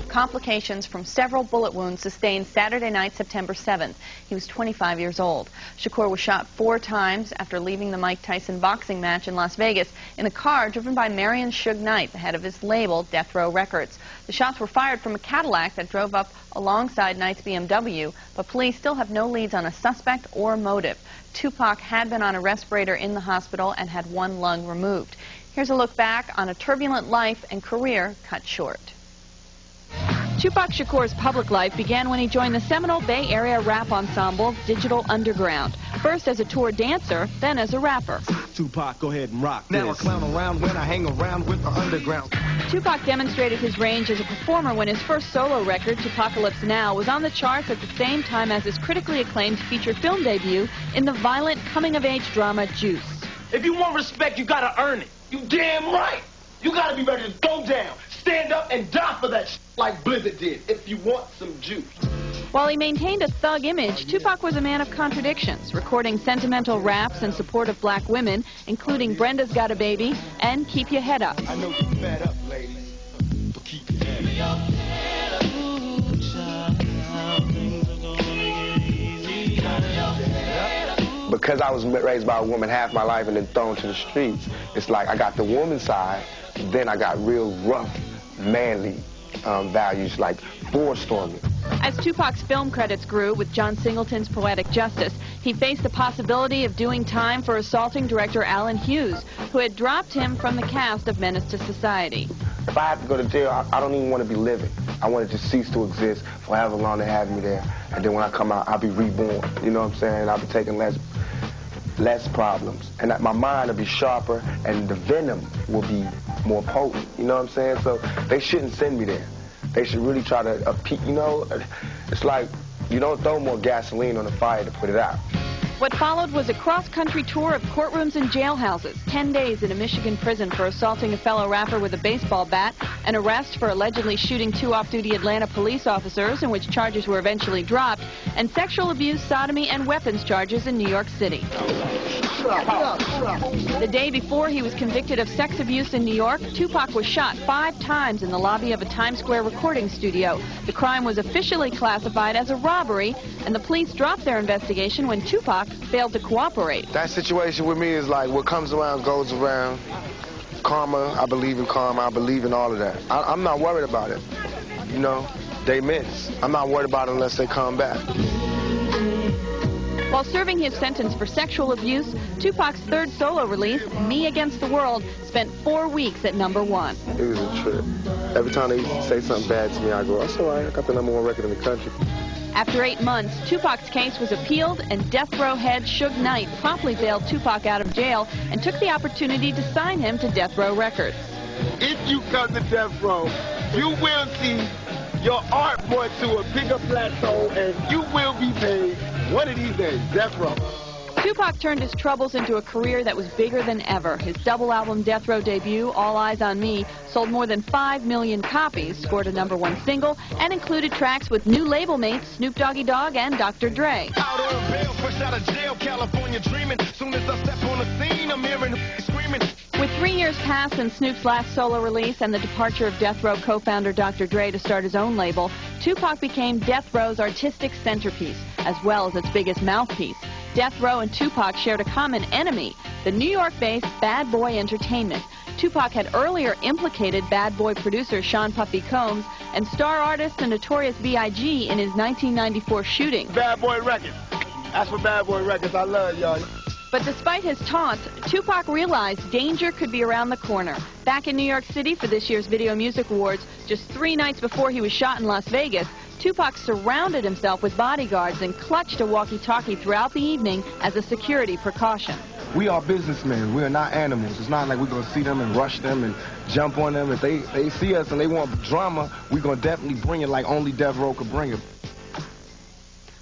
complications from several bullet wounds sustained Saturday night, September 7th. He was 25 years old. Shakur was shot 4 times after leaving the Mike Tyson boxing match in Las Vegas in a car driven by Marion Suge Knight, the head of his label, Death Row Records. The shots were fired from a Cadillac that drove up alongside Knight's BMW, but police still have no leads on a suspect or motive. Tupac had been on a respirator in the hospital and had 1 lung removed. Here's a look back on a turbulent life and career cut short. Tupac Shakur's public life began when he joined the seminal Bay Area rap ensemble Digital Underground. First as a tour dancer, then as a rapper. Tupac, go ahead and rock now this. I clown around when I hang around with the underground. Tupac demonstrated his range as a performer when his first solo record, Tupacalypse Now, was on the charts at the same time as his critically acclaimed feature film debut in the violent coming-of-age drama Juice. If you want respect, you gotta earn it. You damn right. You gotta be ready to go down, stand up, and die for that shit like Blizzard did, if you want some juice. While he maintained a thug image, Tupac was a man of contradictions, recording sentimental raps in support of black women, including Brenda's Got a Baby and Keep Your Head Up. I know you're fed up, ladies, but keep your head up. Because I was raised by a woman half my life and then thrown to the streets, it's like I got the woman side, then I got real rough, manly values like forced on me. As Tupac's film credits grew with John Singleton's Poetic Justice, he faced the possibility of doing time for assaulting director Alan Hughes, who had dropped him from the cast of Menace to Society. If I have to go to jail, I don't even want to be living. I want to just cease to exist for however long they have me there. And then when I come out, I'll be reborn. You know what I'm saying? I'll be taking less problems. And my mind will be sharper and the venom will be more potent. You know what I'm saying? So they shouldn't send me there. They should really try to, you know, it's like you don't throw more gasoline on the fire to put it out. What followed was a cross-country tour of courtrooms and jailhouses, 10 days in a Michigan prison for assaulting a fellow rapper with a baseball bat, an arrest for allegedly shooting 2 off-duty Atlanta police officers, in which charges were eventually dropped, and sexual abuse, sodomy, and weapons charges in New York City. The day before he was convicted of sex abuse in New York, Tupac was shot 5 times in the lobby of a Times Square recording studio. The crime was officially classified as a robbery, and the police dropped their investigation when Tupac failed to cooperate. That situation with me is like what comes around goes around. Karma, I believe in karma, I believe in all of that. I'm not worried about it. You know, they miss. I'm not worried about it unless they come back. While serving his sentence for sexual abuse, Tupac's 3rd solo release, Me Against the World, spent 4 weeks at #1. It was a trip. Every time they say something bad to me, I go, that's all right, I got the #1 record in the country. After 8 months, Tupac's case was appealed, and Death Row head Suge Knight promptly bailed Tupac out of jail and took the opportunity to sign him to Death Row Records. If you come to Death Row, you will see your art brought to a bigger plateau, and you will be paid one of these days. Death Row. Tupac turned his troubles into a career that was bigger than ever. His double album Death Row debut, All Eyes on Me, sold more than 5 million copies, scored a #1 single, and included tracks with new label mates Snoop Doggy Dogg and Dr. Dre. Out on bail, fresh out of jail, California dreaming. Soon as I step on the scene, I'm hearing screaming. With 3 years past since Snoop's last solo release and the departure of Death Row co-founder Dr. Dre to start his own label, Tupac became Death Row's artistic centerpiece, as well as its biggest mouthpiece. Death Row and Tupac shared a common enemy, the New York-based Bad Boy Entertainment. Tupac had earlier implicated Bad Boy producer Sean Puffy Combs and star artist the Notorious B.I.G. in his 1994 shooting. Bad Boy Records. That's for Bad Boy Records. I love y'all. But despite his taunts, Tupac realized danger could be around the corner. Back in New York City for this year's Video Music Awards, just 3 nights before he was shot in Las Vegas, Tupac surrounded himself with bodyguards and clutched a walkie-talkie throughout the evening as a security precaution. We are businessmen. We are not animals. It's not like we're going to see them and rush them and jump on them. If they see us and they want drama, we're going to definitely bring it like only Death Row could bring it.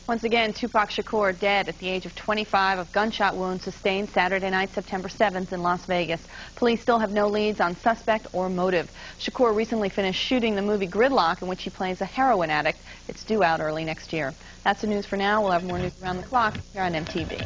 Once again, Tupac Shakur dead at the age of 25 of gunshot wounds sustained Saturday night, September 7th in Las Vegas. Police still have no leads on suspect or motive. Shakur recently finished shooting the movie Gridlock, in which he plays a heroin addict. It's due out early next year. That's the news for now. We'll have more news around the clock here on MTV.